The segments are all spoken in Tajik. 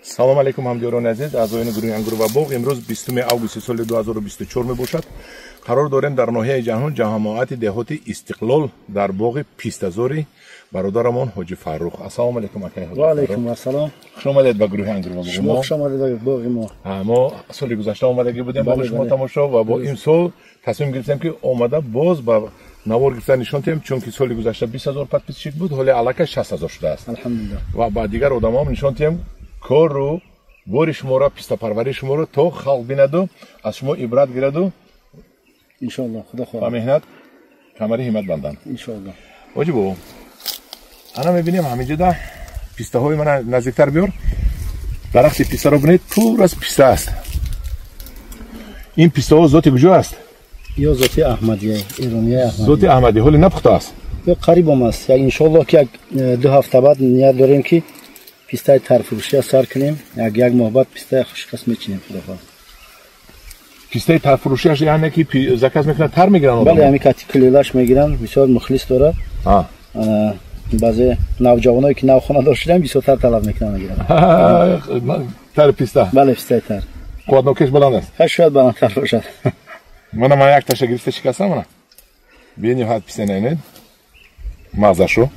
салом алейкум ҳамдиёрони азиз, аъзоёни гурӯҳи ангур ва боғ. Имрӯз 20 августи соли 2024 мебошад. Қарор дорем дар ноҳияи ҷаҳон ҷамоати деҳоти Истиқлол дар боғи пистазори бародарамон ҳоҷи Фаррух. Ассалому алейкум акай. Ва алейкум ассалом. Хуш омадед ба гурӯҳи ангур ва боғ. Шумо хуш омадед ба боғи мо. Мо соли гузашта омадагӣ будем ба шумо тамошо ва бо имсол тасмим гирифтем ки омада боз ба навор гирифта нишон диҳем, чунки соли гузашта 20,000 подписчик буд, ҳоле аллакай 60,000 шудааст. Алҳамдулиллаҳ. Ва ба дигар одамам нишон диҳем кору бори шуморо, пистапарварии шуморо то халқ бинаду аз шумо ибрат гираду иншоаллоҳ. Худо хоҳад. ба меҳнат камари ҳиммат банданд. Иншоаллоҳ. ҳоҷи бобо, ана мебинем ҳаминҷода пистаҳои мана наздиктар биёр. дарахти пистаро бинед, пур аз писта аст. Ин пистаҳо зоти куҷо аст? ё зоти аҳмадия, иронияи аҳмадия. Зоти аҳмадӣ ҳоли напухта аст. ё қарибом аст. Иншоаллоҳ ки як 2 ҳафта баъд ният дорем ки пистаи тарфурӯшия сар кунем. Як моҳ баъд пистаи хушкас мечинем. Худо хоҳад. Пистаи тарфурӯшияш яъне ки заказ мекунад, тар мегиранд? Бале, ҳамин кати клелаш мегиранд. Бисёр мухлис дорад. баъзе навҷавоное ки навхонадор шуданд бисёртар талаб мекунанд мегиранд. Тар писта? Бале, пистаи тар. қувватнокеш баланд аст? Шояд баландтар бошад. Мана ман як таша гирифта шикастам мана. Бинем ҳад писта набинед. мағзашро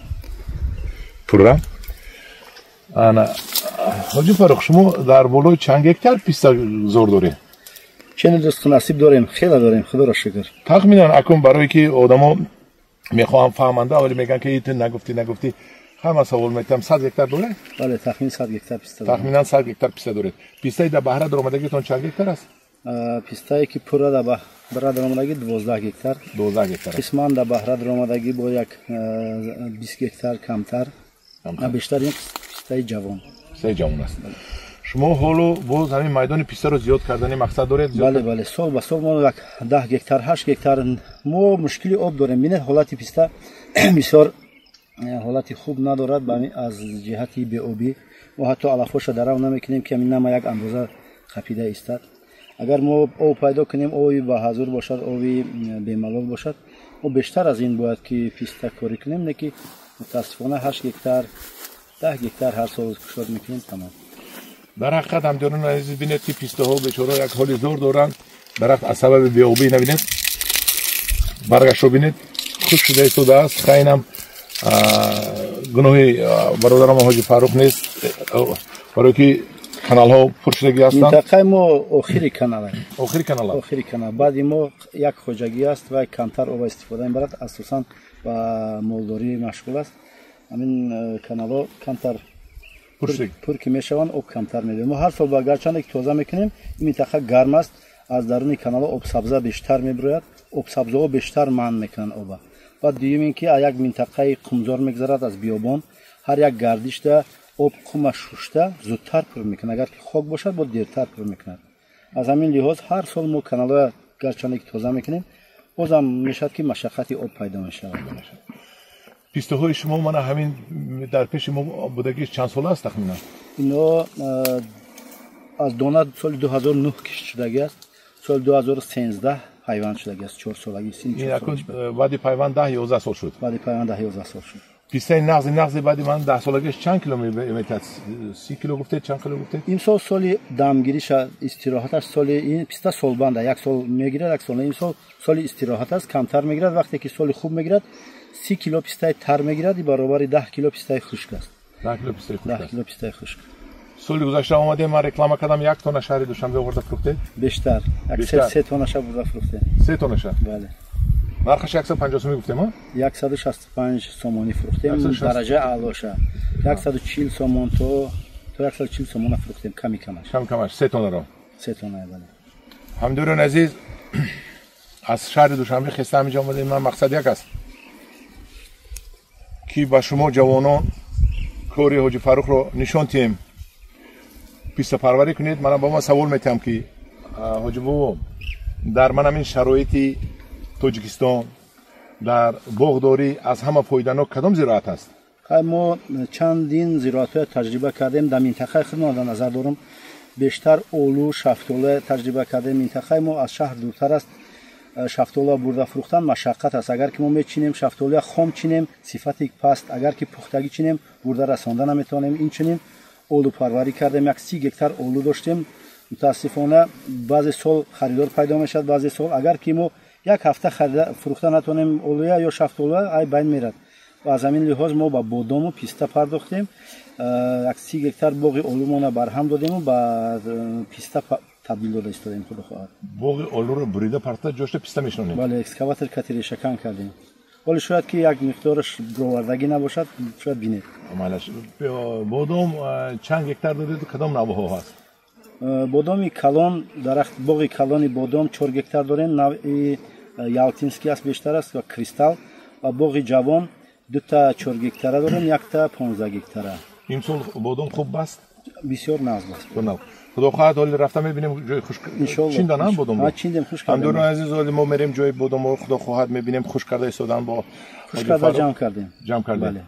пурра. Ана ҳоҷи Фаррух, шумо дар болои чанд гектар писта зор доред? чени дӯсту насиб дорем, хеле дорем, худоро шукр. тахминан акун барое ки одамо мехоҳам фаҳманда, вале мегӯянд ки ту нагуфтӣ. ҳама савол метам, 100 гектар доред? Бале, тахмин 100 гектар писта дорем. Тахминан 100 гектар писта доред. Пистаи дар баҳра даромадагитон чанд гектар аст? пистае ки пурра дар баҳра даромадагӣ 12 гектар. 12 гектар. қисман дар баҳра даромадагӣ бо як 20 гектар камтар. бештар ин пистаи ҷавон. Пистаи ҷавон аст. шумо ҳоло боз ҳамин майдони пистаро зиёд кардани мақсад доред? Бале, сол ба сол мо як 10 гектар, 8 гектар мо мушкили об дорем. бинед ҳолати писта бисёр ҳолати хуб надорад аз ҷиҳати беобӣ. мо ҳатто алафоша дарав намекунем ки ҳамин нама як андоза қапида истад. агар мо об пайдо кунем, оби ба ҳазур бошад, оби бемалол бошад, мо бештар аз ин бояд ки писта корӣ кунем, не ки мутаассифона 8 гектар, 10 гектар ҳар сол кушод мекунем тамом. дар ҳақиқат ҳамдиёрони азиз, бинед ки пистаҳо бечора як ҳоли зор доранд. дарахт аз сабаби беобӣ набинед, баргашро бинед хуш шуда истодааст. хайнам гуноҳи бародарам ҳоҷи Фаррух нест, барое ки каналҳо пуршудагӣ ҳастанд. минтақаи мо охири канал аст. охири канал. баъди мо як хоҷагӣ аст ва камтар оба истифода мебарад. асосан ба молдорӣ машғул аст. ҳамин каналҳо камтар пур ки мешаванд, об камтар мебиёд. мо ҳар сол ба гарчанде ки тоза мекунем, ин минтақа гарм аст, аз даруни каналҳо обсабза бештар мебирояд, обсабзаҳо бештар манъ мекунанд оба. баъд дуюм ин ки як минтақаи қумзор мегзарад аз биёбон, ҳар як гардишда об қума шушта зудтар пур мекунад. агар ки хок бошад, бо дертар пур мекунад. аз ҳамин лиҳоз ҳар сол мо каналҳои гарчанде ки тоза мекунем, бозам мешавад ки машаққати об пайдо мешавад. пистаҳои шумо мана ҳамин дар пеши мо будагиш чанд сола аст тахминан? ино аз дона соли 2009 кишт шудагӣ аст, соли 2013 пайванд шудагӣ аст. 4 солагӣ. баъди пайванд 10-11 сол шуд. баъди пайванд 10-11 сол шуд. пистаи нағзи баъди ман 10 солагиш чанд кило метад? 30 кило гуфтед, чанд кило гуфтед? имсол соли дамгириш истироҳаташ, соли ин писта солбанда, як сол мегирад, як сол не. имсол соли истироҳат аст, камтар мегирад. вақте ки соли хуб мегирад, 30 кило пистаи тар мегирад, баробари 10 кило пистаи хушк аст. 10 кило пистаи хушк аст. 10 кило пистаи хушк. соли гузашта омадем, ман реклама кардам, 1 тонна шаҳри Душанбе оварда фурӯхтед? бештар. 3 тоннаша бурда фурӯхтем. 3 тоннаша? бале. нархаш 150 сомӣ гуфтем? 165 сомонӣ фурӯхтем. дараҷа аълоша 140 сомон то 140 сомона фурӯхтем. камаш 3 тоннаро. 3 тонна. бале. ҳамдиёрони азиз, аз шаҳри Душанбе хеста ҳаминҷо омадем. ман мақсад як аст ки ба шумо ҷавонон кори ҳоҷи Фаррухро нишон диҳем, пистапарварӣ кунед. мана ба ман савол метиҳам ки ҳоҷи бобо, дар ман ҳамин шароити Тоҷикистон дар боғдорӣ аз ҳама фоиданок кадом зироат аст? мо чандин зироатҳои таҷриба кардем. дар минтақаи худмон дар назар дорам, бештар олу, шафтола таҷриба кардем. минтақаи мо аз шаҳр дуртар аст. шафтола бурда фурӯхтан машаққат аст. агар ки мо мечинем шафтола хом чинем, сифати паст. агар ки пухтагӣ чинем, бурда расонда наметавонем. инчунин اولو پروری کردیم، یک 30 گکتار اولو داشتیم. متاسفانه بعضی سال خریدار پیدا میشد، بعضی سال اگر که ما یک هفته فروخته نتونیم اولویا یا شفت اولویا ای بین میرد و از همین لحاظ ما با بادام و پیستا پرداختیم. یک 30 گکتار باغ اولومون برهم دادیم و با پیستا تبدیل داده استادیم. خدا خواهد باغ اولو رو بریده پرتا جوشت پیستا میشونیم. بله، اکسکاواتر کاتری شکن کردیم. ولی شاید که یک مقدارش برآوردگی نباشد، شاید بینید. مالش بادام چند گکتار دارید؟ کدام نوع هست؟ بادام کلان، درخت باغ کلان بادام 4 گکتار داریم. نوع یالتینسکی است بیشتر است و کریستال. و باغ جوان 2 تا 4 گکتاره داریم، 1 تا 15 گکتاره. این سال بادام خوب است؟ بسیار نازل است. خدا خواهد حالی رفته میبینیم جای خوش چیندن هم بادام رو. چیندیم، خوش کردیم. اندوران عزیز حالی ما میریم جای بادام رو خدا خواهد میبینیم خوش کرده ایستادن با خوش کرده جمع کردیم. بله.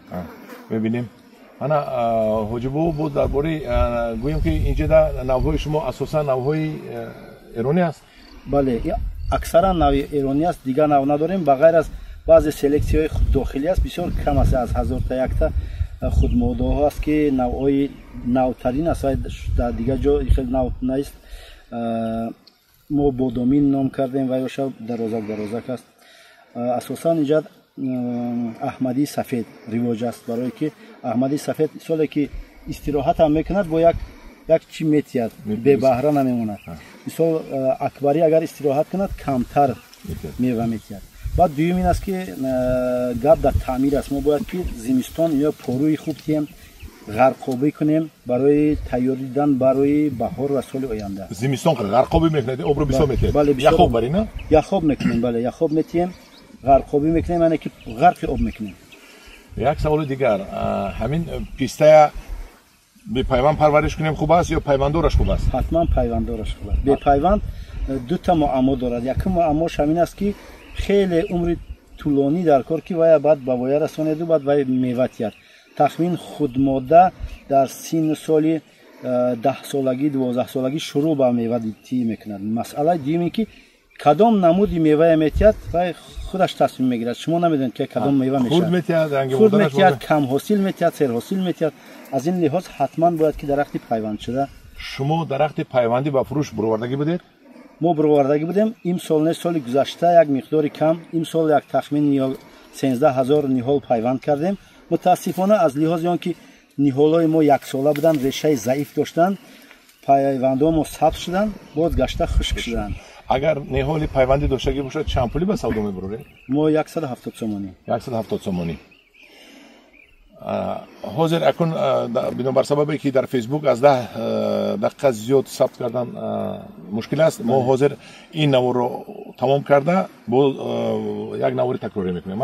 میبینیم. انا حجبو بود درباره گویم که اینجا در نوهای شما اساسا نوهای ایرانی است. بله، اکثرا نوع ایرانی است، دیگر نوع نداریم بغیر از بعضی سلکسی های داخلی است. بسیار کم است، از 1000 تا 1 تا خودمودا ها است که نوعی نوترین است، در دیگر جا خیلی نوع نیست. ما بادامین نام کردیم و یا درازک است. اساسا اینجا احمدی سفید رواج است، برای که احمدی سفید سالی که استراحت هم میکند با یک چی میتید به بهره نمیموند. مثال اکبری اگر استراحت کند کمتر میوه میتید. بعد دوم این است که گپ در تعمیر است. ما باید که زمستان یا پروی خوب تیم غرقابی کنیم برای تیاری دیدن برای بهار و سال آینده. زمستان غرقابی میکنید، آب رو بسا میتید. بله، یخوب بری نه؟ یخوب میکنیم. بله، یخوب میتیم، غرقابی میکنیم، یعنی که غرق آب میکنیم. یک سوال دیگر، همین پیستا به پیوند پرورش کنیم خوب است یا پیوندورش خوب است؟ حتما پیوندورش خوب است. به پیوند 2 تا معما دارد. یکی معماش همین است که خیلی عمر طولانی در کار که وای بعد با وای رسانید و بعد وای میوه تیار. تخمین خودماده در سن سالی 10 سالگی 12 سالگی شروع به میوه تی میکند. مسئله دیگه که کدام نمودی میوه میتید و خودش تصمیم میگیرد. شما نمیدونید که کدام میوه میشه. خرد میتید، رنگ خرد میتید، کم حاصل میتید، سر حاصل میتید. از این لحاظ حتما باید که درخت پیوند شده. شما درخت پیوندی با فروش برآوردگی بودید؟ ما برآوردگی بودیم. این سال نه، سال گذشته یک مقداری کم. این سال یک تخمین 13000 نهال پیوند کردیم. متاسفانه از لحاظ آن که نهالای ما 1 ساله بودن، ریشه ضعیف داشتن، پیوندها ما سبز شدن، باز گشته خشک شدن. اگر نهال پیوندی داشتگی باشد چند پولی به سودا میبرید؟ ما 170 تومانی. 170 تومانی. حاضر اکن بنابر سببی که در فیسبوک از 10 دقیقه زیاد ثبت کردن مشکل است. ما حاضر این نوع رو تمام کرده با یک نوع تکراری میکنیم.